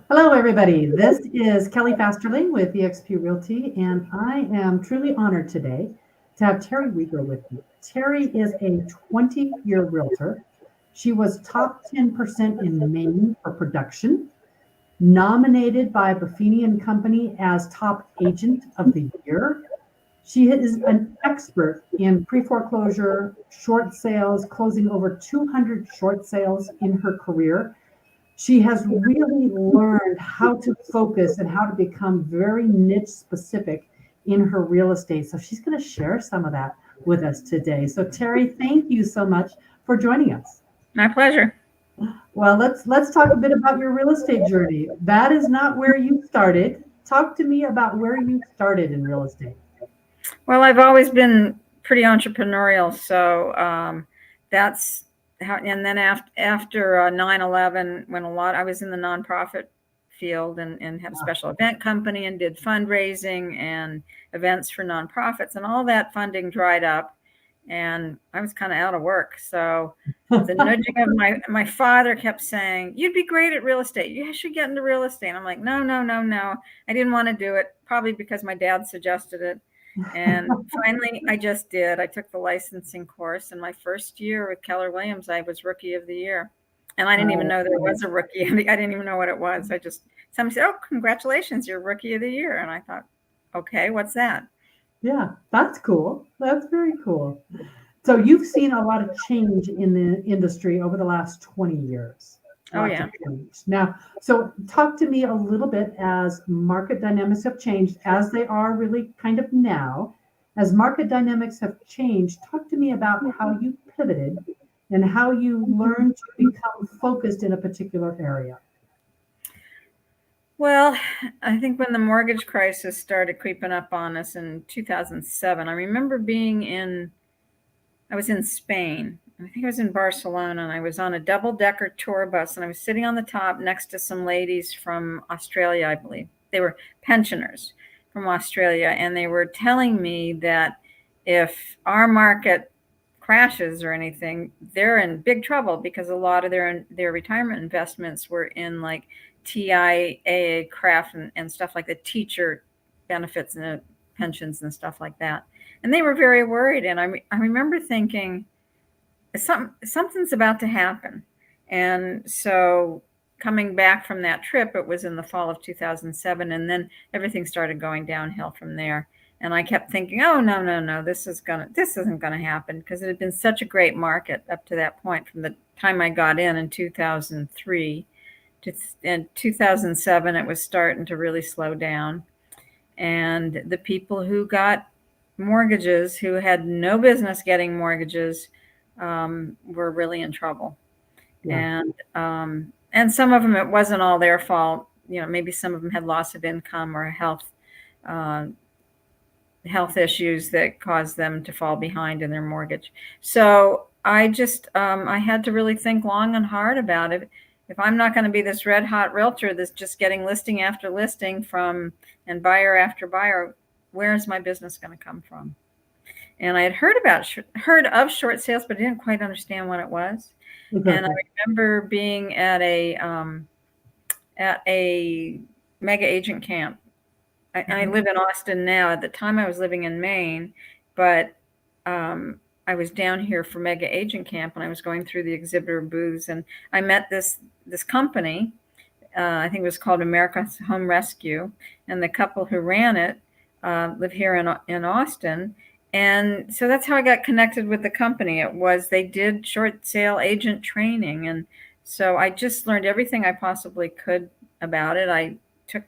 Hello, everybody. This is Kelly Fasterling with eXp Realty, and I am truly honored today to have Terry Reager with me. Terry is a 20-year realtor. She was top 10% in Maine for production, nominated by Buffini& Company as top agent of the year. She is an expert in pre-foreclosure, short sales, closing over 200 short sales in her career. She has really learned how to focus and how to become very niche specific in her real estate. So she's going to share some of that with us today. So Terry, thank you so much for joining us. My pleasure. Well, let's talk a bit about your real estate journey. That is not where you started. Talk to me about where you started in real estate. Well, I've always been pretty entrepreneurial, so that's how. And then after 9/11, when I was in the nonprofit field and had a special event company and did fundraising and events for nonprofits, and all that funding dried up, and I was kind of out of work. So the nudging of my father kept saying, "You'd be great at real estate. You should get into real estate." And I'm like, "No, no, no, no." I didn't want to do it, probably because my dad suggested it. And finally, I just did. I took the licensing course, and my first year with Keller Williams, I was Rookie of the Year. And I didn't even know there was a rookie. I didn't even know what it was. Somebody said, "Oh, congratulations, you're Rookie of the Year." And I thought, okay, what's that? Yeah, that's cool. That's very cool. So you've seen a lot of change in the industry over the last 20 years. Oh, Lots yeah. of change. Now, so talk to me a little bit as market dynamics have changed, as they are really kind of now. As market dynamics have changed, talk to me about how you pivoted and how you learned to become focused in a particular area. Well, I think when the mortgage crisis started creeping up on us in 2007, I remember I was in Spain. I think I was in Barcelona, and I was on a double-decker tour bus, and I was sitting on the top next to some ladies from Australia, I believe. They were pensioners from Australia, and they were telling me that if our market crashes or anything, they're in big trouble because a lot of their retirement investments were in like TIAA craft and stuff like the teacher benefits and the pensions and stuff like that. And they were very worried. And I remember thinking, something's about to happen. And so coming back from that trip, it was in the fall of 2007. And then everything started going downhill from there. And I kept thinking, oh, no, no, no, this isn't going to happen, because it had been such a great market up to that point from the time I got in 2003 to in 2007. It was starting to really slow down. And the people who got mortgages, who had no business getting mortgages, were really in trouble. Yeah. And some of them, it wasn't all their fault. Maybe some of them had loss of income or uh, health issues that caused them to fall behind in their mortgage. So I had to really think long and hard about it. If I'm not going to be this red hot realtor that's just getting listing after listing and buyer after buyer, where is my business going to come from? And I had heard of short sales, but I didn't quite understand what it was. And I Exactly. remember being at a mega agent camp. I Mhm. live in Austin now. At the time, I was living in Maine, but I was down here for mega agent camp, and I was going through the exhibitor booths, and I met this company. I think it was called America's Home Rescue, and the couple who ran it live here in Austin. And so that's how I got connected with the company. They did short sale agent training, and so I just learned everything I possibly could about it. I took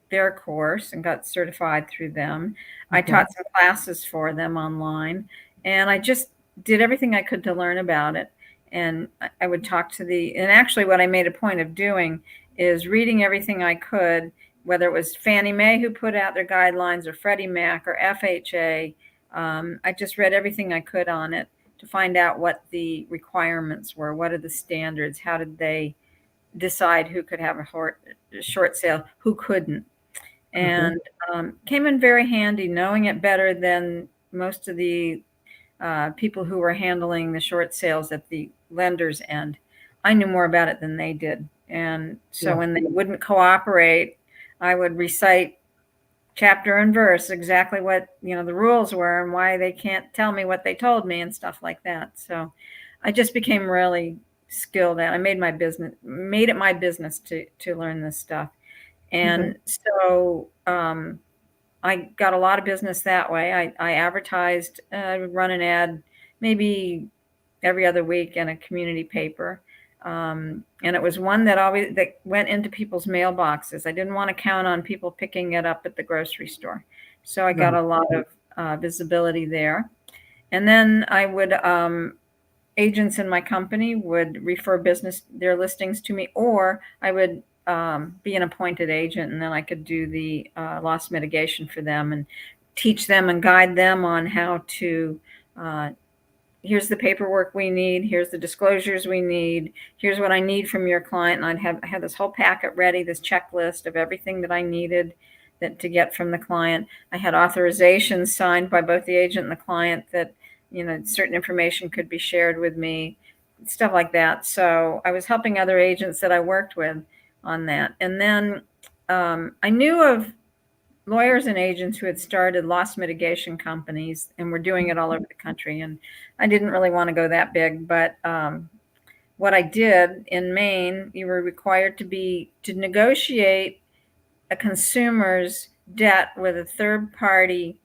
their course and got certified through them. I Okay. taught some classes for them online, and I just did everything I could to learn about it. And I would talk and actually, what I made a point of doing is reading everything I could, whether it was Fannie Mae who put out their guidelines, or Freddie Mac, or FHA. I just read everything I could on it to find out what the requirements were. What are the standards? How did they decide who could have a short sale, who couldn't? Okay. And came in very handy, knowing it better than most of the people who were handling the short sales at the lender's end. I knew more about it than they did. And so Yeah. when they wouldn't cooperate, I would recite chapter and verse exactly what, the rules were and why they can't tell me what they told me and stuff like that. So I just became really skilled at it. I made it my business to learn this stuff. And so I got a lot of business that way. I advertised, run an ad maybe every other week in a community paper. And it was one that went into people's mailboxes. I didn't want to count on people picking it up at the grocery store. So I got a lot of visibility there. And then agents in my company would refer their listings to me, or I would be an appointed agent, and then I could do the loss mitigation for them and teach them and guide them on how to here's the paperwork we need, here's the disclosures we need, here's what I need from your client. And I had this whole packet ready, this checklist of everything that I needed to get from the client. I had authorizations signed by both the agent and the client that certain information could be shared with me, stuff like that. So I was helping other agents that I worked with on that. And then I knew of lawyers and agents who had started loss mitigation companies and were doing it all over the country. And I didn't really want to go that big, but what I did in Maine, you were required to negotiate a consumer's debt with a third party,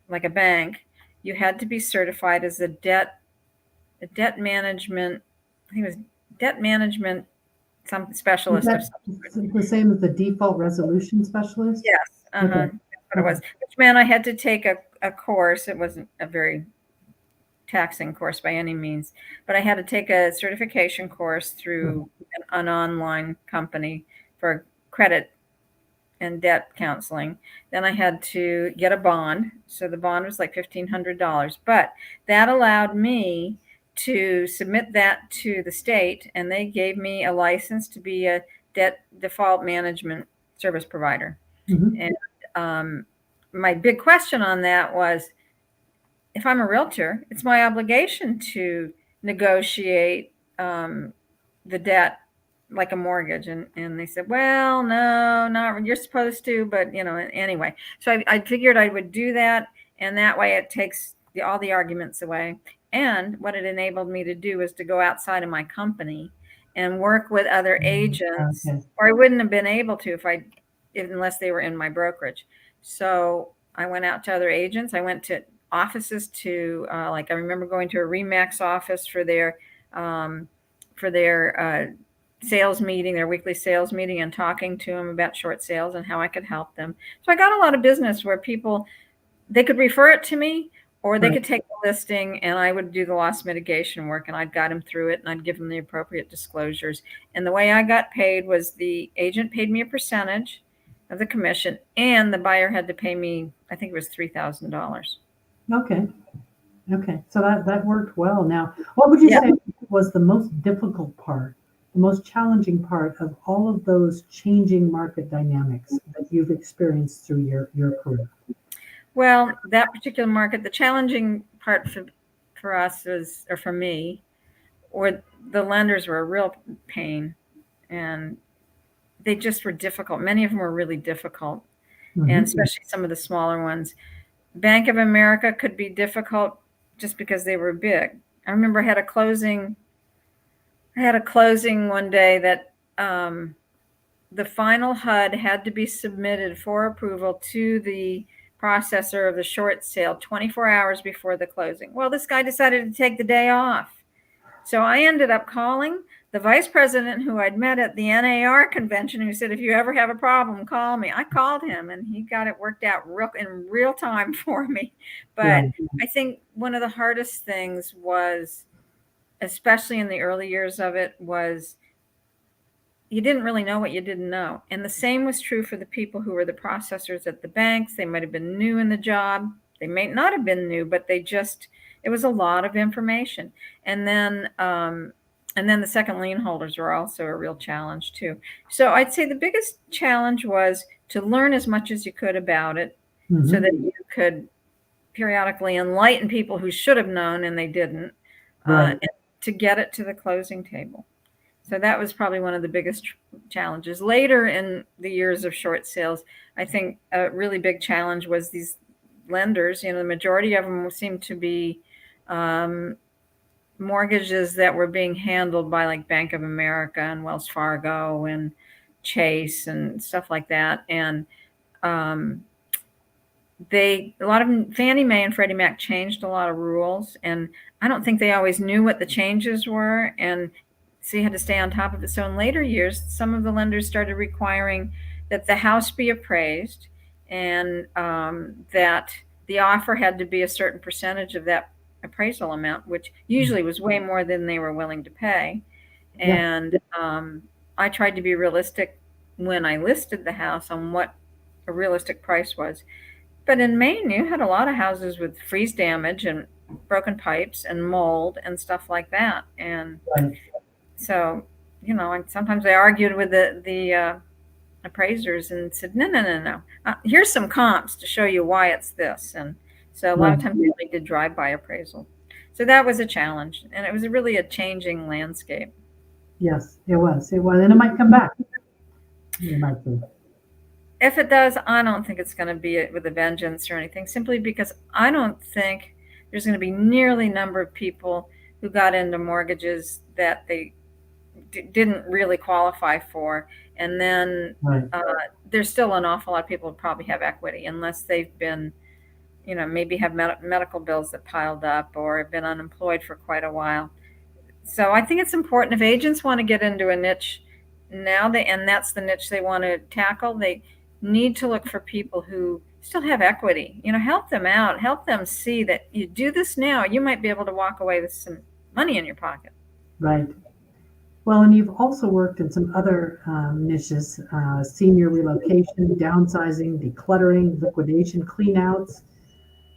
like a bank. You had to be certified as a debt management, I think it was debt management, some specialist or something. The same as the default resolution specialist? Yes. That's what it was. Which meant I had to take a course. It wasn't a very taxing course by any means, but I had to take a certification course through an online company for credit and debt counseling. Then I had to get a bond. So the bond was like $1,500, but that allowed me to submit that to the state, and they gave me a license to be a debt default management service provider. And my big question on that was, if I'm a realtor, it's my obligation to negotiate the debt like a mortgage. And they said, well, no, not you're supposed to, but anyway. So I figured I would do that, and that way it takes all the arguments away. And what it enabled me to do is to go outside of my company and work with other agents, or I wouldn't have been able to unless they were in my brokerage. So I went out to other agents. I went to offices to I remember going to a Remax office for their sales meeting, their weekly sales meeting, and talking to them about short sales and how I could help them. So I got a lot of business where they could refer it to me, or they could take the listing and I would do the loss mitigation work, and I'd guide them through it, and I'd give them the appropriate disclosures. And the way I got paid was the agent paid me a percentage of the commission, and the buyer had to pay me, I think it was $3,000. Okay. So that worked well. Now, what would you say was the most difficult part, the most challenging part of all of those changing market dynamics that you've experienced through your career? Well, that particular market, the challenging part for us or for me, or the lenders were a real pain, and they just were difficult. Many of them were really difficult, and especially some of the smaller ones. Bank of America could be difficult just because they were big. I remember I had a closing one day that the final HUD had to be submitted for approval to the processor of the short sale 24 hours before the closing. Well, this guy decided to take the day off. So I ended up calling the vice president who I'd met at the NAR convention, who said, if you ever have a problem, call me. I called him, and he got it worked out in real time for me. But I think one of the hardest things was, especially in the early years of it, was you didn't really know what you didn't know. And the same was true for the people who were the processors at the banks. They might have been new in the job. They may not have been new, but it was a lot of information. And then the second lien holders were also a real challenge too. So I'd say the biggest challenge was to learn as much as you could about it, so that you could periodically enlighten people who should have known and they didn't, and to get it to the closing table. So that was probably one of the biggest challenges. Later in the years of short sales, I think a really big challenge was these lenders. The majority of them seemed to be mortgages that were being handled by like Bank of America and Wells Fargo and Chase and stuff like that. And um, a lot of them, Fannie Mae and Freddie Mac, changed a lot of rules, and I don't think they always knew what the changes were, and so you had to stay on top of it. So in later years, some of the lenders started requiring that the house be appraised, and that the offer had to be a certain percentage of that appraisal amount, which usually was way more than they were willing to pay. Yeah. And I tried to be realistic when I listed the house on what a realistic price was. But in Maine, you had a lot of houses with freeze damage and broken pipes and mold and stuff like that. And Right. so, sometimes I argued with the appraisers and said, no. Here's some comps to show you why it's this. And so a lot of times they did drive-by appraisal. So that was a challenge, and it was really a changing landscape. Yes, it was. It was, and it might come back. It might be. If it does, I don't think it's going to be with a vengeance or anything, simply because I don't think there's going to be nearly the number of people who got into mortgages that they didn't really qualify for. And then Right. There's still an awful lot of people who probably have equity, unless they've been, maybe have medical bills that piled up or have been unemployed for quite a while. So I think it's important, if agents want to get into a niche now, and that's the niche they want to tackle, they need to look for people who still have equity. Help them out, help them see that you do this now, you might be able to walk away with some money in your pocket. Right. Well, and you've also worked in some other niches, senior relocation, downsizing, decluttering, liquidation, cleanouts.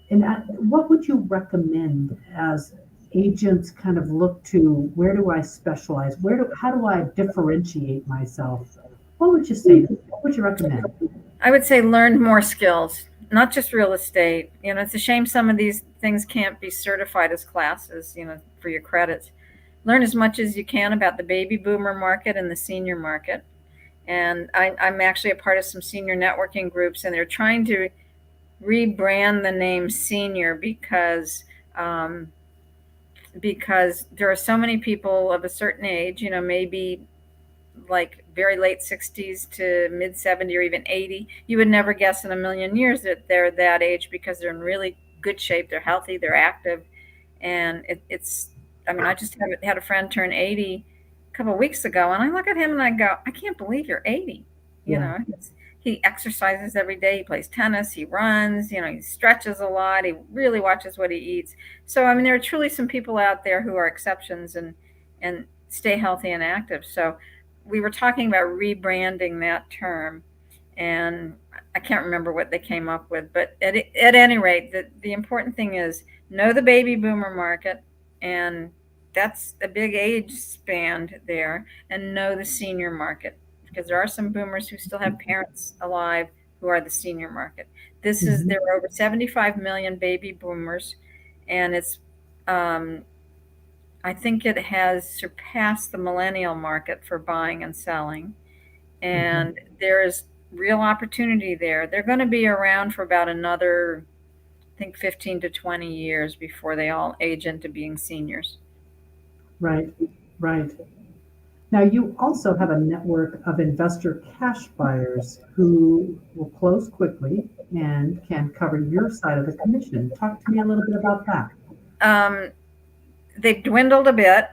And what would you recommend as agents kind of look to? Where do I specialize? How do I differentiate myself? What would you say? What would you recommend? I would say learn more skills, not just real estate. It's a shame some of these things can't be certified as classes, for your credits. Learn as much as you can about the baby boomer market and the senior market. And I'm actually a part of some senior networking groups, and they're trying to rebrand the name senior because there are so many people of a certain age, maybe like very late 60s to mid 70 or even 80. You would never guess in a million years that they're that age, because they're in really good shape, they're healthy, they're active. And I just had a friend turn 80 a couple of weeks ago, and I look at him and I go, I can't believe you're 80. He exercises every day, he plays tennis, he runs, he stretches a lot, he really watches what he eats. So there are truly some people out there who are exceptions and stay healthy and active. So we were talking about rebranding that term, and I can't remember what they came up with, but at any rate, the important thing is know the baby boomer market, and that's a big age span there, and know the senior market, because there are some boomers who still have parents alive who are the senior market. There are over 75 million baby boomers, and it's I think it has surpassed the millennial market for buying and selling. And there is real opportunity there. They're going to be around for about another, I think, 15 to 20 years before they all age into being seniors. Right, right. Now, you also have a network of investor cash buyers who will close quickly and can cover your side of the commission. Talk to me a little bit about that. They've dwindled a bit.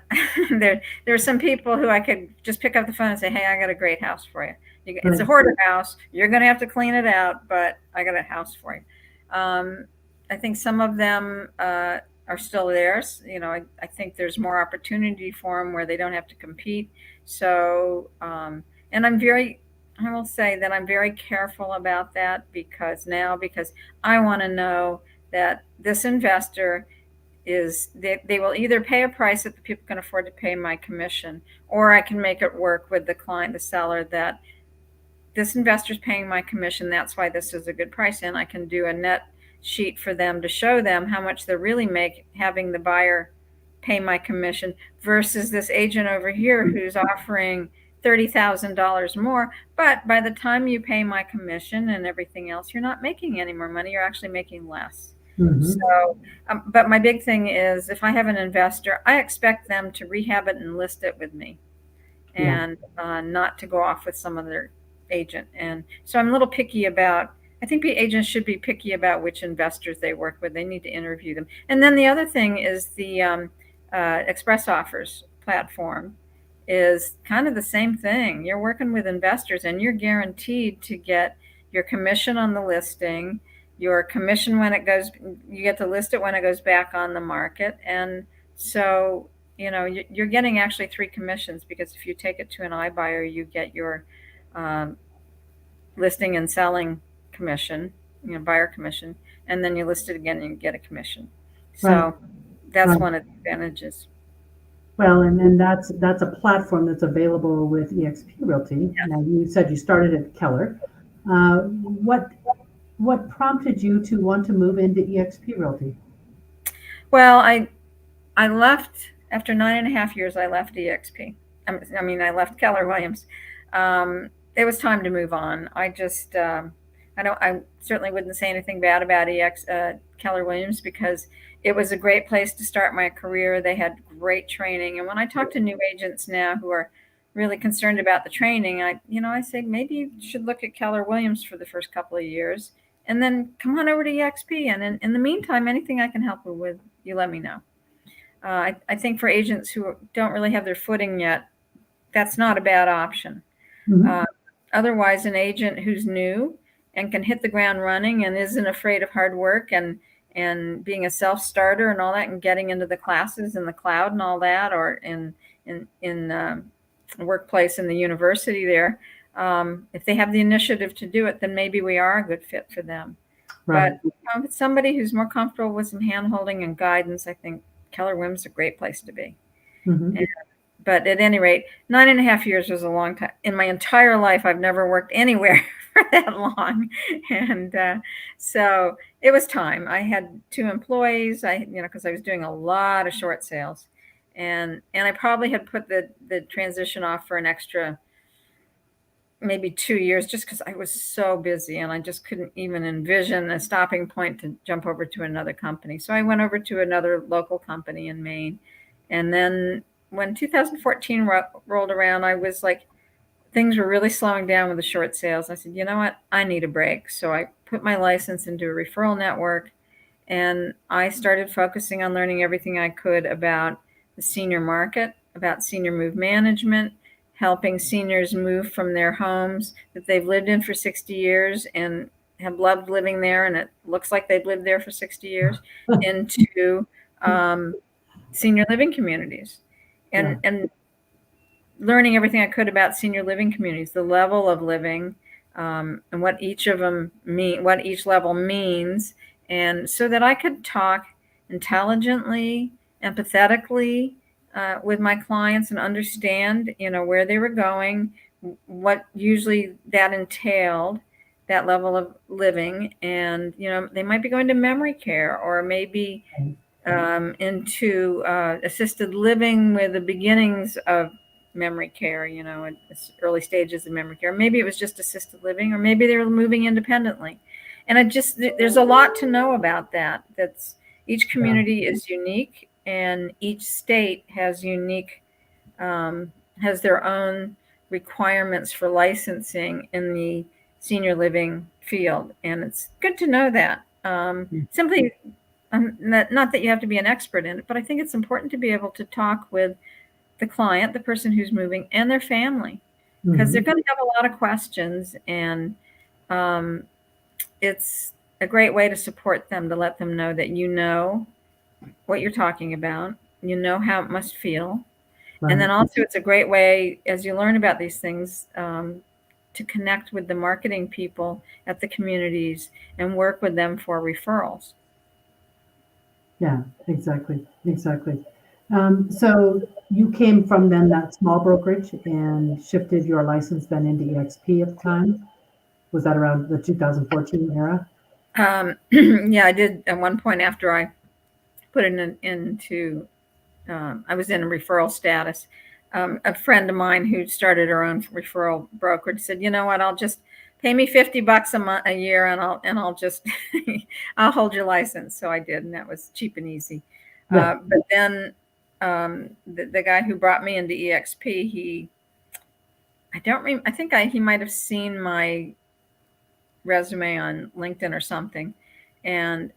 There are some people who I could just pick up the phone and say, hey, I got a great house for you. It's a hoarder house. You're going to have to clean it out, but I got a house for you. I think some of them are still there. I think there's more opportunity for them where they don't have to compete. So, and I will say that I'm very careful about that, because I want to know that this investor they will either pay a price that the people can afford to pay my commission, or I can make it work with the client, the seller, that this investor's paying my commission, that's why this is a good price, and I can do a net sheet for them to show them how much they're really having the buyer pay my commission versus this agent over here who's offering $30,000 more. But by the time you pay my commission and everything else, you're not making any more money. You're actually making less. So, but my big thing is if I have an investor, I expect them to rehab it and list it with me and not to go off with some other agent. And so I'm a little picky about, I think the agents should be picky about which investors they work with. They need to interview them. And then the other thing is the Express Offers platform is kind of the same thing. You're working with investors and you're guaranteed to get your commission on the listing, your commission when it goes, you get to list it when it goes back on the market. And so, you know, you're getting actually 3 commissions, because if you take it to an iBuyer, you get your listing and selling commission, you know, buyer commission, and then you list it again and you get a commission. So that's one of the advantages. Well, and that's a platform that's available with eXp Realty. Yes. Now, you said you started at Keller. What prompted you to want to move into eXp Realty? Well, I left after 9.5 years. I left eXp. I mean, I left Keller Williams. It was time to move on. I certainly wouldn't say anything bad about Keller Williams, because it was a great place to start my career. They had great training. And when I talk to new agents now who are really concerned about the training, I say, maybe you should look at Keller Williams for the first couple of years and then come on over to eXp. And in the meantime, anything I can help you with, you let me know. I think for agents who don't really have their footing yet, that's not a bad option. Otherwise, an agent who's new and can hit the ground running and isn't afraid of hard work and being a self-starter and all that, and getting into the classes in the cloud and all that, or in workplace in the university there, if they have the initiative to do it, then maybe we are a good fit for them. Right. But if it's somebody who's more comfortable with some hand-holding and guidance, I think Keller Williams is a great place to be. But at any rate, 9.5 years was a long time. In my entire life, I've never worked anywhere for that long. And so it was time. I had 2 employees, because I was doing a lot of short sales. And I probably had put the transition off for an extra maybe 2 years, just because I was so busy and I just couldn't even envision a stopping point to jump over to another company. So I went over to another local company in Maine. And then when 2014 rolled around, I was like, things were really slowing down with the short sales. I said, you know what? I need a break. So I put my license into a referral network, and I started focusing on learning everything I could about the senior market, about senior move management, helping seniors move from their homes that they've lived in for 60 years and have loved living there, and it looks like they've lived there for 60 years, into senior living communities. And learning everything I could about senior living communities, the level of living, and what each of them what each level means, and so that I could talk intelligently, empathetically with my clients and understand, where they were going, what usually that entailed, that level of living, and they might be going to memory care, or maybe into assisted living with the beginnings of memory care, at early stages of memory care. Maybe it was just assisted living, or maybe they were moving independently. And there's a lot to know about that. Each community is unique, and each state has has their own requirements for licensing in the senior living field. And it's good to know that. Simply, not that you have to be an expert in it, but I think it's important to be able to talk with the client, the person who's moving, and their family, because they're going to have a lot of questions, and it's a great way to support them, to let them know that you know what you're talking about, you know how it must feel. Right. And then also it's a great way, as you learn about these things, to connect with the marketing people at the communities and work with them for referrals. Yeah, exactly. So you came from then that small brokerage and shifted your license then into eXp at the time. Was that around the 2014 era? Yeah, I did at one point after I put it into I was in a referral status. A friend of mine who started her own referral brokerage said, "You know what? I'll just pay me $50 a year, and I'll just I'll hold your license." So I did, and that was cheap and easy. Yeah. But then the guy who brought me into EXP, I think he might have seen my resume on LinkedIn or something, and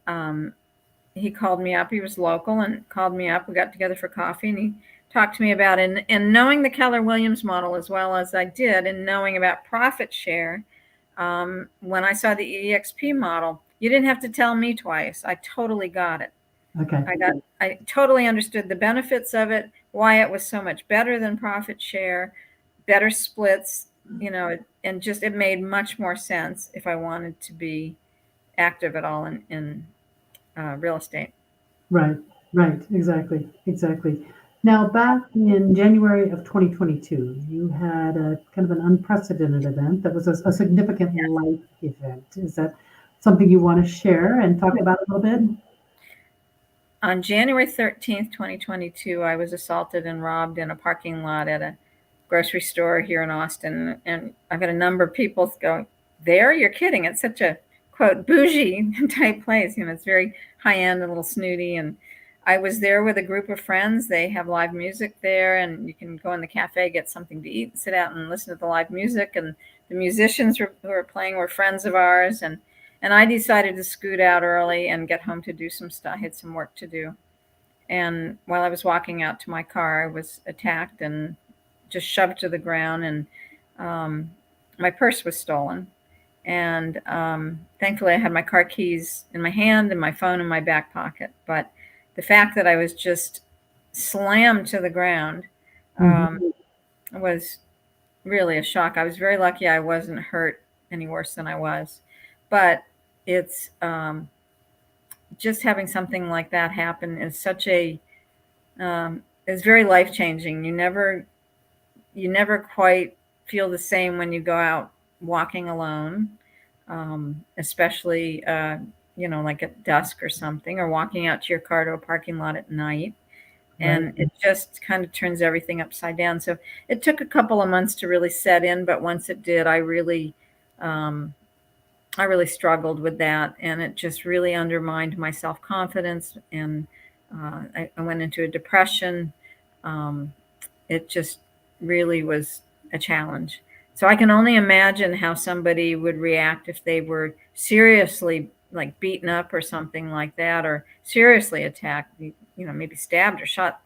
he called me up. He was local and called me up. We got together for coffee, and he talked to me about it. And knowing the Keller Williams model as well as I did, and knowing about profit share, when I saw the EXP model, you didn't have to tell me twice. I totally got it. Okay. I totally understood the benefits of it, why it was so much better than profit share, better splits, and just it made much more sense if I wanted to be active at all in real estate. Right. Right. Exactly. Exactly. Now, back in January of 2022, you had a kind of an unprecedented event that was a significant life event. Is that something you want to share and talk about a little bit? On January 13th, 2022, I was assaulted and robbed in a parking lot at a grocery store here in Austin. And I've got a number of people go, "There? You're kidding. It's such a, quote, bougie type place. It's very high end, a little snooty." And I was there with a group of friends. They have live music there, and you can go in the cafe, get something to eat, sit out and listen to the live music. And the musicians who were playing were friends of ours. And I decided to scoot out early and get home to do some stuff. I had some work to do. And while I was walking out to my car, I was attacked and just shoved to the ground. And my purse was stolen. And thankfully, I had my car keys in my hand and my phone in my back pocket. But the fact that I was just slammed to the ground was really a shock. I was very lucky I wasn't hurt any worse than I was. But it's just having something like that happen is such a is very life changing. You never quite feel the same when you go out walking alone, especially like at dusk or something, or walking out to your car to a parking lot at night. And it just kind of turns everything upside down. So it took a couple of months to really set in, but once it did, I really struggled with that, and it just really undermined my self-confidence, and I went into a depression. It just really was a challenge. So I can only imagine how somebody would react if they were seriously like beaten up or something like that, or seriously attacked, maybe stabbed or shot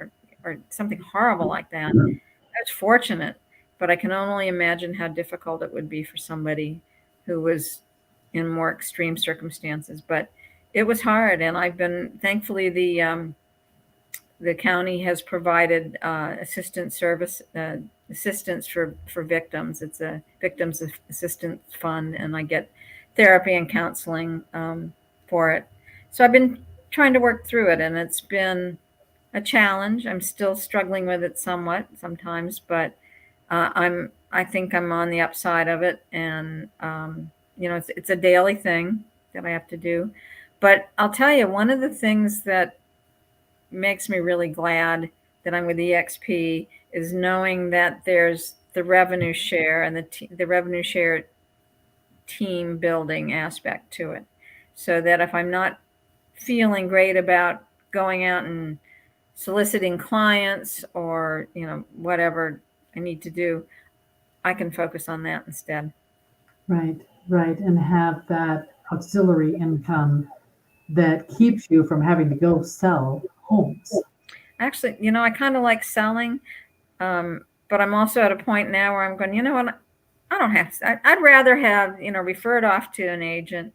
or something horrible like that. I was fortunate, but I can only imagine how difficult it would be for somebody who was in more extreme circumstances. But it was hard, and I've been thankfully the county has provided assistance for victims. It's a victims assistance fund, and I get therapy and counseling for it. So I've been trying to work through it, and it's been a challenge. I'm still struggling with it somewhat sometimes, but I think I'm on the upside of it, and it's a daily thing that I have to do. But I'll tell you, one of the things that makes me really glad that I'm with EXP is knowing that there's the revenue share and the revenue share team building aspect to it, so that if I'm not feeling great about going out and soliciting clients or whatever I need to do, I can focus on that instead. Right. Right. And have that auxiliary income that keeps you from having to go sell homes. Actually, I kind of like selling, but I'm also at a point now where I'm going, you know what, I don't have to. I'd rather have, refer it off to an agent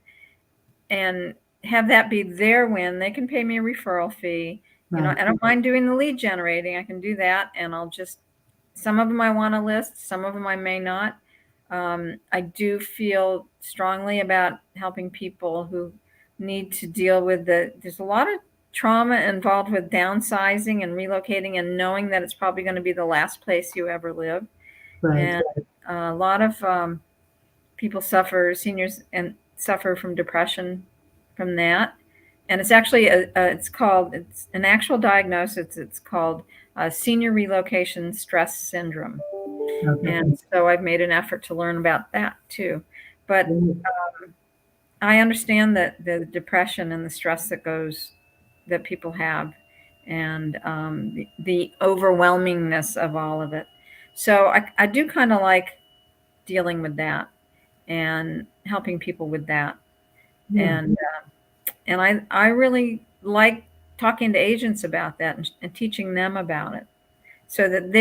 and have that be their win. They can pay me a referral fee. Right. I don't mind doing the lead generating. I can do that, and some of them I want to list, some of them I may not. I do feel strongly about helping people who need to deal with there's a lot of trauma involved with downsizing and relocating and knowing that it's probably going to be the last place you ever live. Right. And a lot of seniors, and suffer from depression from that. and it's actually it's an actual diagnosis. It's called senior relocation stress syndrome. Okay. And so I've made an effort to learn about that too. But I understand that the depression and the stress that people have, and the overwhelmingness of all of it. So I do kind of like dealing with that and helping people with that. Yeah. And I really like talking to agents about that and teaching them about it, so that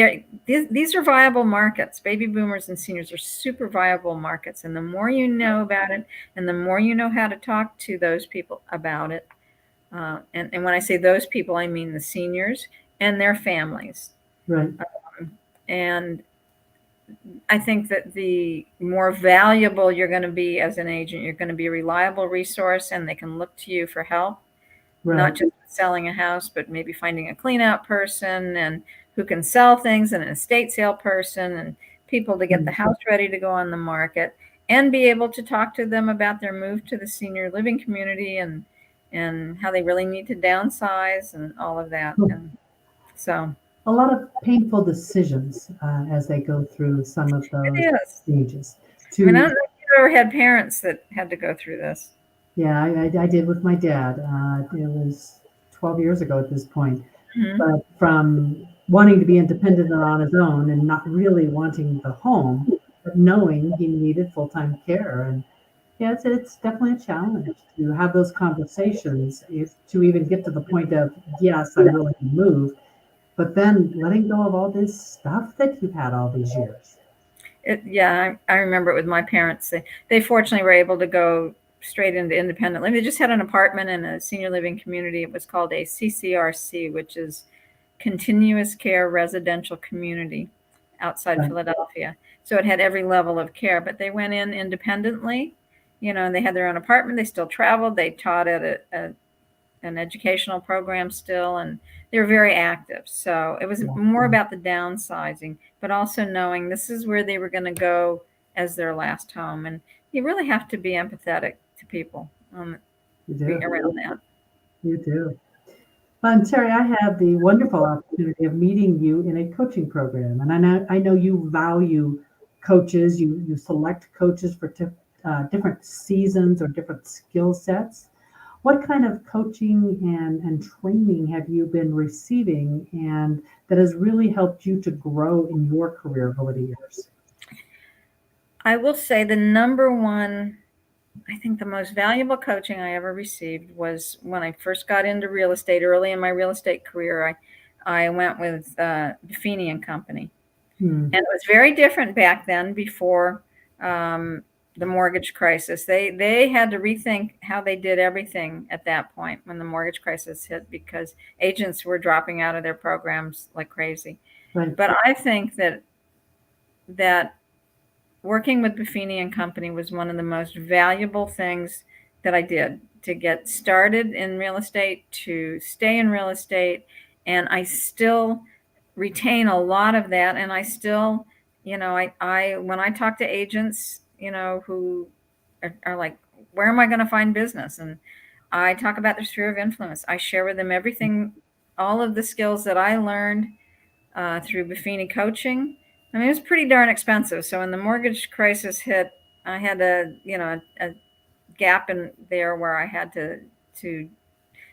these are viable markets. Baby boomers and seniors are super viable markets, and the more you know about it, and the more you know how to talk to those people about it, and when I say those people, I mean the seniors and their families. Right. And I think that the more valuable you're going to be as an agent, you're going to be a reliable resource, and they can look to you for help, not just selling a house, but maybe finding a clean out person and who can sell things, and an estate sale person, and people to get the house ready to go on the market, and be able to talk to them about their move to the senior living community, and how they really need to downsize and all of that. And so a lot of painful decisions as they go through some of it those is. stages. I mean, I don't know if you've ever had parents that had to go through this. Yeah, I did with my dad. It was 12 years ago at this point. Mm-hmm. But from wanting to be independent and on his own and not really wanting the home, but knowing he needed full-time care. And yeah, it's definitely a challenge to have those conversations, to even get to the point of, yes, I'm willing to move, but then letting go of all this stuff that you've had all these years. I remember it with my parents. They fortunately were able to go straight into independent living. They just had an apartment in a senior living community. It was called a CCRC, which is Continuous Care Residential Community, outside Philadelphia. So it had every level of care, but they went in independently, and they had their own apartment. They still traveled. They taught at an educational program still, and they were very active. So it was more about the downsizing, but also knowing this is where they were going to go as their last home. And you really have to be empathetic to people around that. You do. Terry, I had the wonderful opportunity of meeting you in a coaching program, and I know you value coaches. You select coaches for different seasons or different skill sets. What kind of coaching and training have you been receiving, and that has really helped you to grow in your career over the years? I will say the number one, I think the most valuable coaching I ever received was when I first got into real estate. Early in my real estate career, I went with Buffini&Co. And it was very different back then, before the mortgage crisis. They had to rethink how they did everything at that point when the mortgage crisis hit, because agents were dropping out of their programs like crazy. Right. But I think that working with Buffini&Co. was one of the most valuable things that I did to get started in real estate, to stay in real estate. And I still retain a lot of that. And I still, I when I talk to agents, who are like, where am I going to find business? And I talk about their sphere of influence. I share with them everything, all of the skills that I learned through Buffini coaching. I mean, it was pretty darn expensive. So when the mortgage crisis hit, I had a gap in there where I had to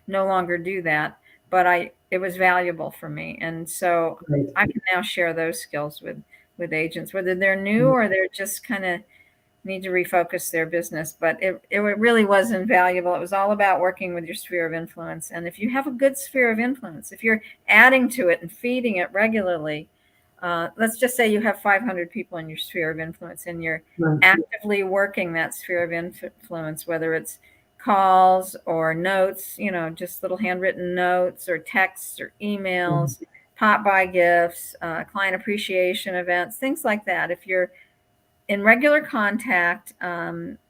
no longer do that. But it was valuable for me. And so I can now share those skills with agents, whether they're new or they're just kind of need to refocus their business. But it really was invaluable. It was all about working with your sphere of influence. And if you have a good sphere of influence, if you're adding to it and feeding it regularly, let's just say you have 500 people in your sphere of influence, and you're actively working that sphere of influence, whether it's calls or notes, just little handwritten notes or texts or emails, pop by gifts, client appreciation events, things like that. If you're in regular contact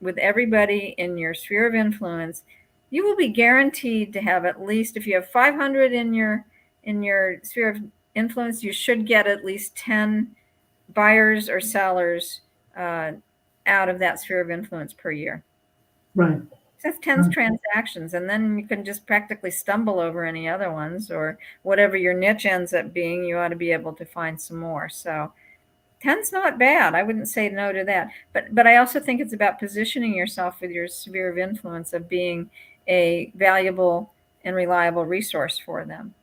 with everybody in your sphere of influence, you will be guaranteed to have at least, if you have 500 in your sphere of influence, you should get at least 10 buyers or sellers out of that sphere of influence per year. Right. That's 10 transactions, and then you can just practically stumble over any other ones, or whatever your niche ends up being, you ought to be able to find some more. So 10's not bad. I wouldn't say no to that. But I also think it's about positioning yourself with your sphere of influence of being a valuable and reliable resource for them.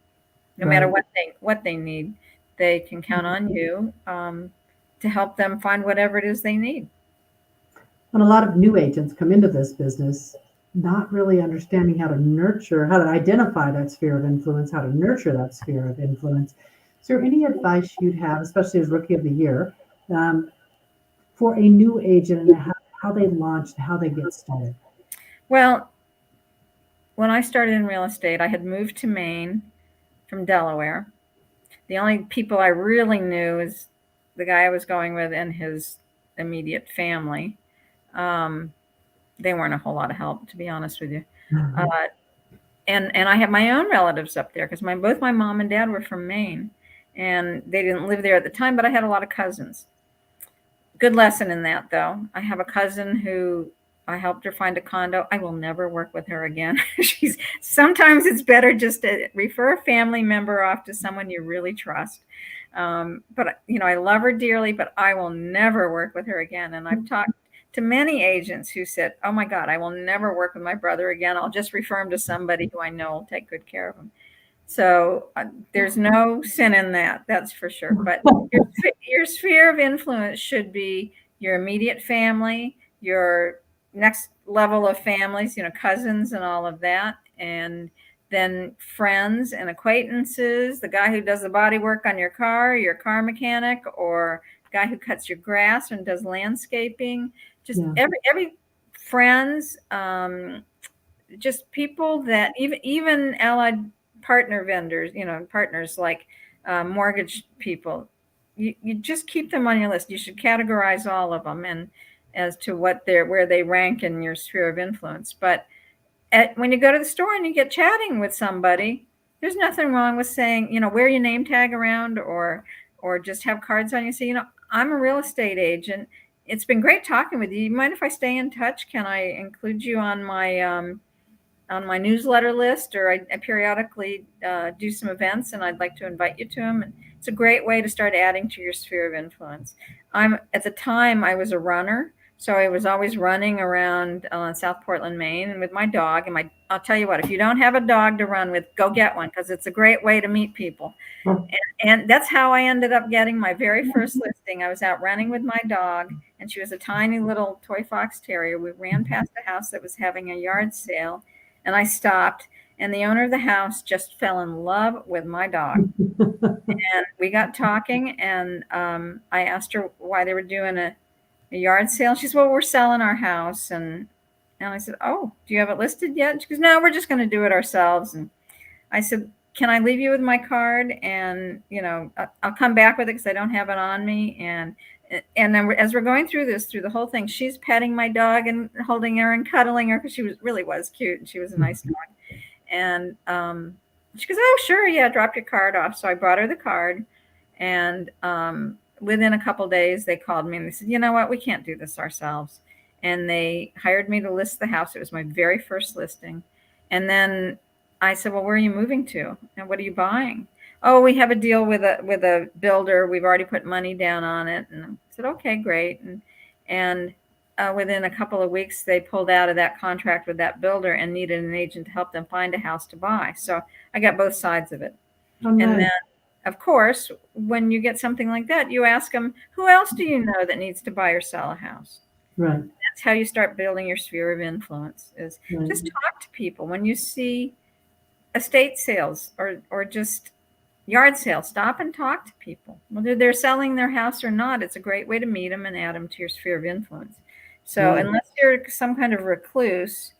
No matter what they need, they can count on you to help them find whatever it is they need. And a lot of new agents come into this business not really understanding how to nurture, how to identify that sphere of influence, how to nurture that sphere of influence. Is there any advice you'd have, especially as Rookie of the Year, for a new agent and how they launch, how they get started? Well, when I started in real estate, I had moved to Maine from Delaware. The only people I really knew is the guy I was going with and his immediate family. They weren't a whole lot of help, to be honest with you. And I have my own relatives up there because both my mom and dad were from Maine, and they didn't live there at the time, but I had a lot of cousins. Good lesson in that, though. I have a cousin who I helped her find a condo. I will never work with her again. Sometimes it's better just to refer a family member off to someone you really trust. But I love her dearly, but I will never work with her again. And I've talked to many agents who said, "Oh my God, I will never work with my brother again. I'll just refer him to somebody who I know will take good care of him." So there's no sin in that, that's for sure. But your sphere of influence should be your immediate family, your next level of families, cousins and all of that, and then friends and acquaintances, the guy who does the body work on your car mechanic, or the guy who cuts your grass and does landscaping, just every friends, just people that even allied partner vendors, partners like mortgage people, you just keep them on your list. You should categorize all of them and as to where they rank in your sphere of influence. But when you go to the store and you get chatting with somebody, there's nothing wrong with saying, wear your name tag around, or just have cards on you. Say, I'm a real estate agent. It's been great talking with you. You mind if I stay in touch? Can I include you on my newsletter list, or I periodically do some events, and I'd like to invite you to them. And it's a great way to start adding to your sphere of influence. At the time, I was a runner, so I was always running around South Portland, Maine, and with my dog. And I'll tell you what, if you don't have a dog to run with, go get one, because it's a great way to meet people. And that's how I ended up getting my very first listing. I was out running with my dog, and she was a tiny little toy fox terrier. We ran past a house that was having a yard sale, and I stopped, and the owner of the house just fell in love with my dog. And we got talking, and I asked her why they were doing a yard sale. She said, "Well, we're selling our house." And I said, "Oh, do you have it listed yet?" She goes, "No, we're just going to do it ourselves." And I said, "Can I leave you with my card? And, I'll come back with it because I don't have it on me." And then as we're going through the whole thing, she's petting my dog and holding her and cuddling her because she really was cute, and she was a nice dog. And she goes, "Oh, sure, yeah, drop your card off." So I brought her the card, and within a couple days, they called me and they said, "You know what? We can't do this ourselves." And they hired me to list the house. It was my very first listing. And then I said, "Well, where are you moving to? And what are you buying?" "Oh, we have a deal with a builder. We've already put money down on it." And I said, "Okay, great." And within a couple of weeks, they pulled out of that contract with that builder and needed an agent to help them find a house to buy. So I got both sides of it. Oh, nice. And then, of course, when you get something like that, you ask them, who else do you know that needs to buy or sell a house? Right. That's how you start building your sphere of influence, is just talk to people. When you see estate sales or just yard sales, stop and talk to people. Whether they're selling their house or not, it's a great way to meet them and add them to your sphere of influence. So unless you're some kind of recluse,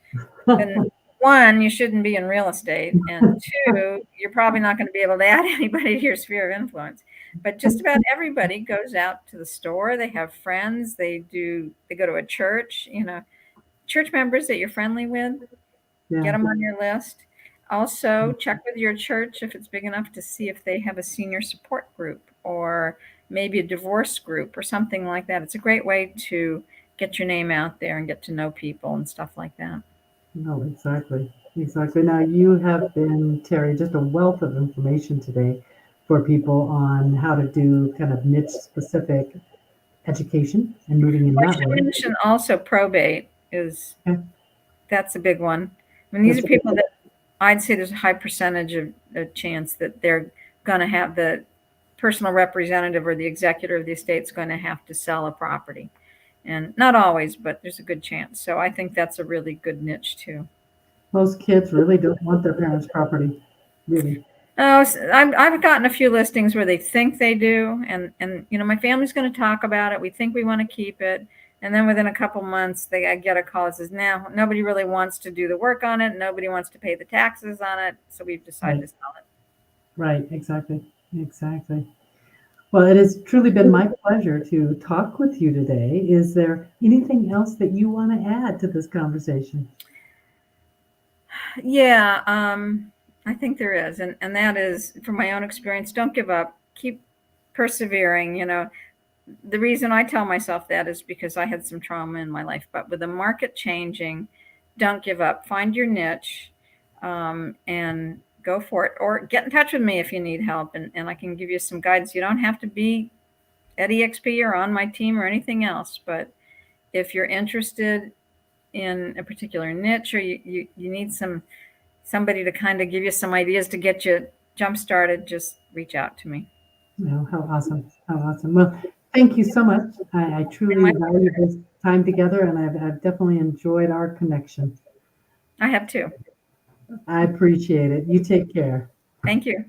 then one, you shouldn't be in real estate, and two, you're probably not going to be able to add anybody to your sphere of influence. But just about everybody goes out to the store. They have friends. They go to a church. Church members that you're friendly with, get them on your list. Also, check with your church if it's big enough to see if they have a senior support group or maybe a divorce group or something like that. It's a great way to get your name out there and get to know people and stuff like that. No, exactly. Exactly. Now, you have been, Terry, just a wealth of information today for people on how to do kind of niche specific education and moving in I that should way. mention also probate is Okay. that's a big one. I mean, these are That's a people that I'd say there's a high percentage of a chance that they're going to have the personal representative or the executor of the estate's going to have to sell a property. And not always, but there's a good chance. So I think that's a really good niche too. most kids really don't want their parents' property, really. Oh, I've gotten a few listings where they think they do, and my family's going to talk about it. We think we want to keep it, and then within a couple months, I get a call that says, "Now nobody really wants to do the work on it. Nobody wants to pay the taxes on it, so we've decided Right. to sell it." Right. Exactly. Exactly. Well, it has truly been my pleasure to talk with you today. Is there anything else that you want to add to this conversation? Yeah, I think there is, and that is from my own experience. Don't give up. Keep persevering. The reason I tell myself that is because I had some trauma in my life. But with the market changing, don't give up. Find your niche, and go for it. Or get in touch with me if you need help, and I can give you some guidance. You don't have to be at EXP or on my team or anything else. But if you're interested in a particular niche, or you need somebody to kind of give you some ideas to get you jump started, just reach out to me. No, how awesome. How awesome. Well, thank you so much. I And truly value this time together, and I've definitely enjoyed our connection. I have too. I appreciate it. You take care. Thank you.